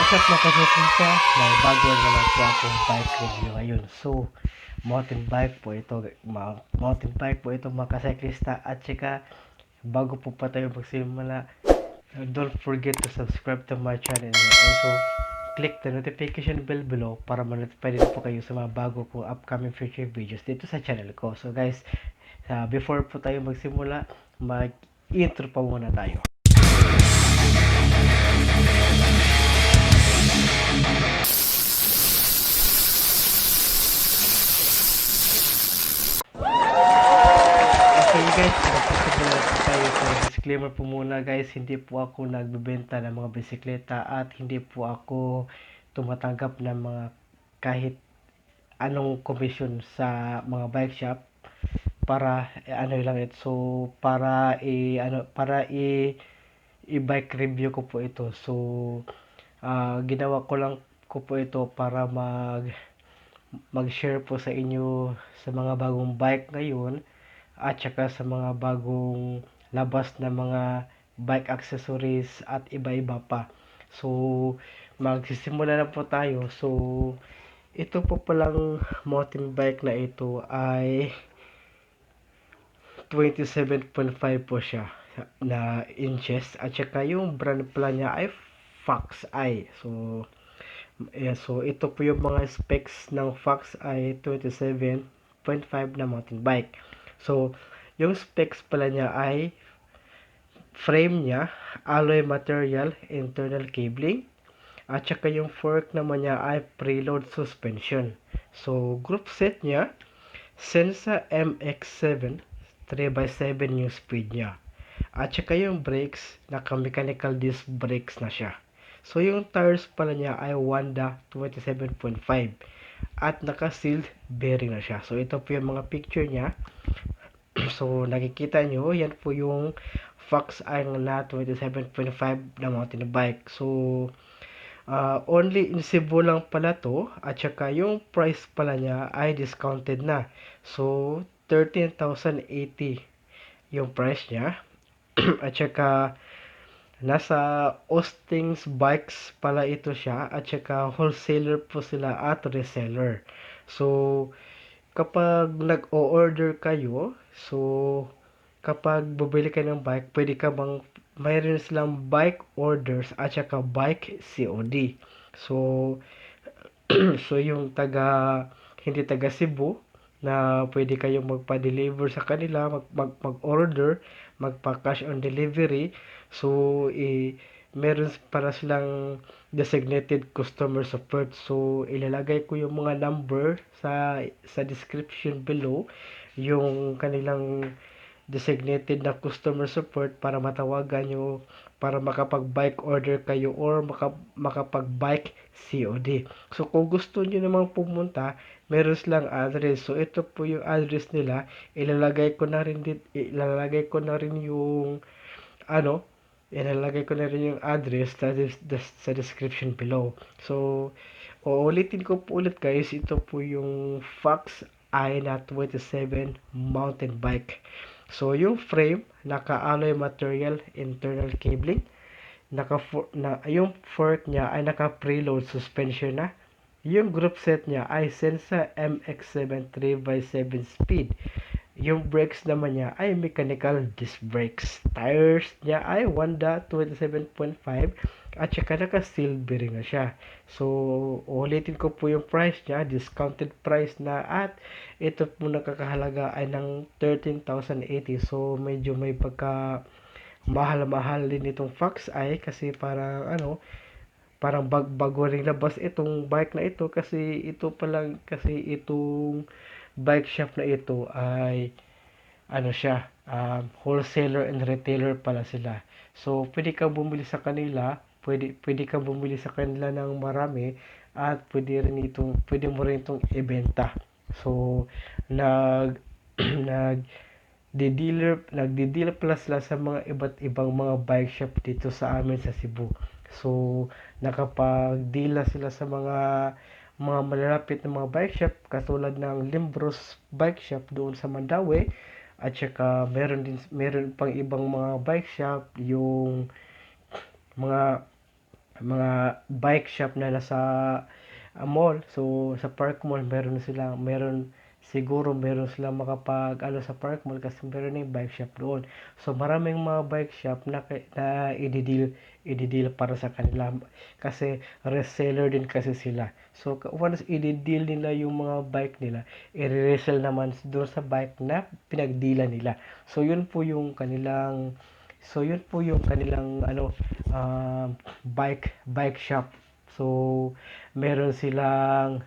What's up mga kasusunsa? May bago na naman po akong bike review ngayon. So, mountain bike po ito mga kasyklista. At saka, bago po pa tayo magsimula, don't forget to subscribe to my channel and also click the notification bell below para ma-notify din po kayo sa mga bago kong upcoming future videos dito sa channel ko. So guys, before po tayo magsimula, mag-intro pa muna tayo. Okay guys, magsisimula po tayo. So disclaimer po muna guys, hindi po ako nagbebenta ng mga bisikleta at hindi po ako tumatanggap ng mga kahit anong komisyon sa mga bike shop para ano lang ito. So i-bike review ko po ito. So ginawa ko lang ko po ito para mag-share po sa inyo sa mga bagong bike ngayon at saka sa mga bagong labas na mga bike accessories at iba-iba pa. So, magsisimula na po tayo. So, ito po palang mountain bike na ito ay 27.5 po siya na inches at saka yung brand pala niya ay Fox Eye. So, yeah, so ito po yung mga specs ng Fox Eye 27.5 na mountain bike. So, yung specs pala niya ay frame niya, alloy material, internal cabling, at saka yung fork naman niya ay preload suspension. So, group set niya, Sensa MX-7 3x7 yung speed niya. At saka yung brakes, naka-mechanical disc brakes na siya. So, yung tires pala niya ay Wanda 27.5 at naka-sealed bearing na siya. So, ito po yung mga picture niya. So, nakikita nyo, yan po yung Fox Eye na 27.5 na mountain bike. So, only in Cebu lang pala to. At saka yung price pala niya ay discounted na. So, 13,080 yung price niya. At saka, nasa Austin's Bikes pala ito siya. At saka, wholesaler po sila at reseller. So, kapag nag-o-order kayo, so kapag bumili ka ng bike, pwede ka bang mayroon silang bike orders at saka bike COD. So so yung hindi taga Cebu na pwede kayong magpa-deliver sa kanila, mag-order, magpa-cash on delivery. So meron para silang designated customer support. So ilalagay ko yung mga number sa description below, yung kanilang designated na customer support para matawagan nyo para makapag-bike order kayo or makapag-bike COD. So kung gusto nyo namang pumunta, meron silang address. So ito po yung address nila. Ilalagay ko na rin yung ilalagay ko na rin yung address sa description below. So, uulitin ko po ulit guys, ito po yung Fox Eye na 27 mountain bike. So, yung frame, naka-alloy material, internal cabling, yung fork niya ay naka-preload suspension na. Yung group set niya ay Sensa MX-7 3x7 speed. Yung brakes naman niya ay mechanical disc brakes. Tires niya ay Wanda 27.5 at saka naka-steel bearing na siya. So, ulitin ko po yung price niya, discounted price na at ito po nakakahalaga ay ng 13,080. So, medyo may pagka mahal-mahal din itong Fox Eye kasi parang bago ring labas itong bike na ito kasi itong bike shop na ito ay wholesaler and retailer pala sila. So, pwede kang bumili sa kanila ng marami at pwede mo rin itong ibenta. So, nagdi-dealer pala sila sa mga iba't ibang mga bike shop dito sa amin sa Cebu. So, nakapag-deal sila sa mga malalapit na mga bike shop katulad ng Limbros Bike Shop doon sa Mandaue at saka meron pang ibang mga bike shop yung mga mga bike shop na nasa mall. So sa Park Mall meron siguro meron silang makapag ano sa Park Mall kasi meron yung bike shop doon. So maraming mga bike shop na i-deal para sa kanila kasi reseller din kasi sila. So once i-deal nila yung mga bike nila, i-resell naman doon sa bike na pinagdealan nila. So yun po yung kanilang ano bike shop. So meron silang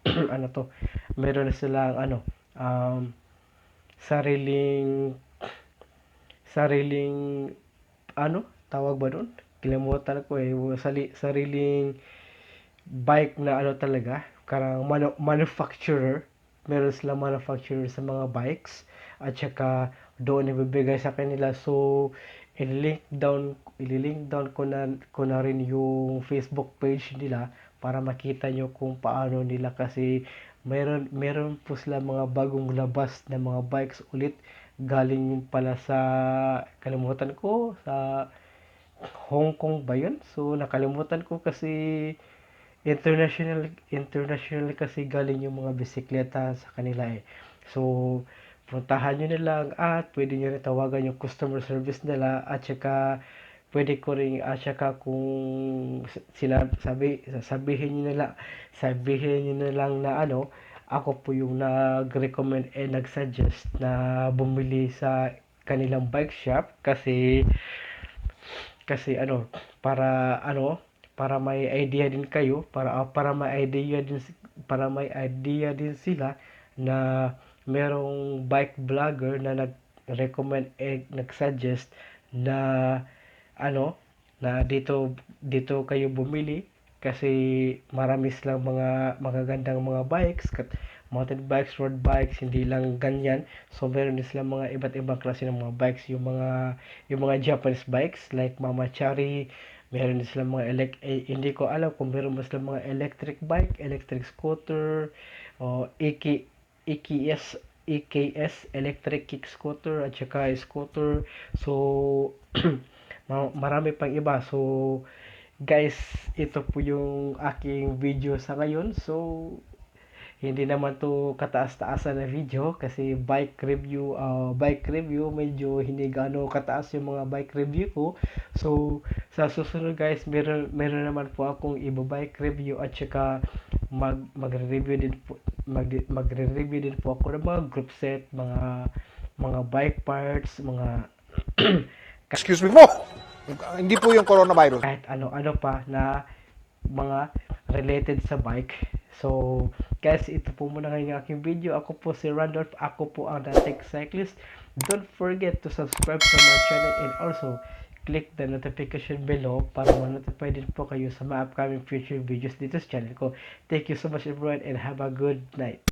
ano to, meron silang sariling sariling ano tawag ba doon? Kalimutan ko eh. Sariling bike na ano talaga, karang manufacturer. Meron silang manufacturer sa mga bikes at saka doon ibibigay sa kanila. So ililink down ko na rin yung Facebook page nila para makita nyo kung paano nila kasi meron po sila mga bagong labas na mga bikes ulit galing pala sa kalimutan ko sa Hong Kong ba yun? So nakalimutan ko kasi international kasi galing yung mga bisikleta sa kanila eh. So puntahan nyo na lang at pwede nyo rin tawagan yung customer service nila at saka pwede ko rin at saka kung sabihin nyo na lang na ano ako po yung nag-recommend and nag-suggest na bumili sa kanilang bike shop kasi para may idea din kayo para may idea din sila na merong bike vlogger na nag-recommend nag-suggest na ano na dito kayo bumili kasi marami silang mga magagandang mga bikes mountain bikes, road bikes, hindi lang ganyan. So meron din silang mga iba't ibang klase ng mga bikes, yung mga Japanese bikes like Mamachari, meron din silang mga hindi ko alam kung meron ba silang mga electric bike, electric scooter, o EKS electric kick scooter at saka scooter. So marami pang iba. So guys, ito po yung aking video sa ngayon. So hindi naman to kataas-taasan na video kasi bike review medyo hindi gaano kataas yung mga bike review ko. So sa susunod guys, meron naman po akong iba-bike review at saka magre-review din po ako ng mga group set, mga bike parts, mga Excuse me po. Hindi po yung coronavirus. kahit ano-ano pa na mga related sa bike. So, guys, ito po muna ngayon yung aking video. Ako po si Randolph. Ako po ang The Tech Cyclist. Don't forget to subscribe to my channel and also click the notification below para ma-notify din po kayo sa mga upcoming future videos dito sa channel ko. Thank you so much everyone and have a good night.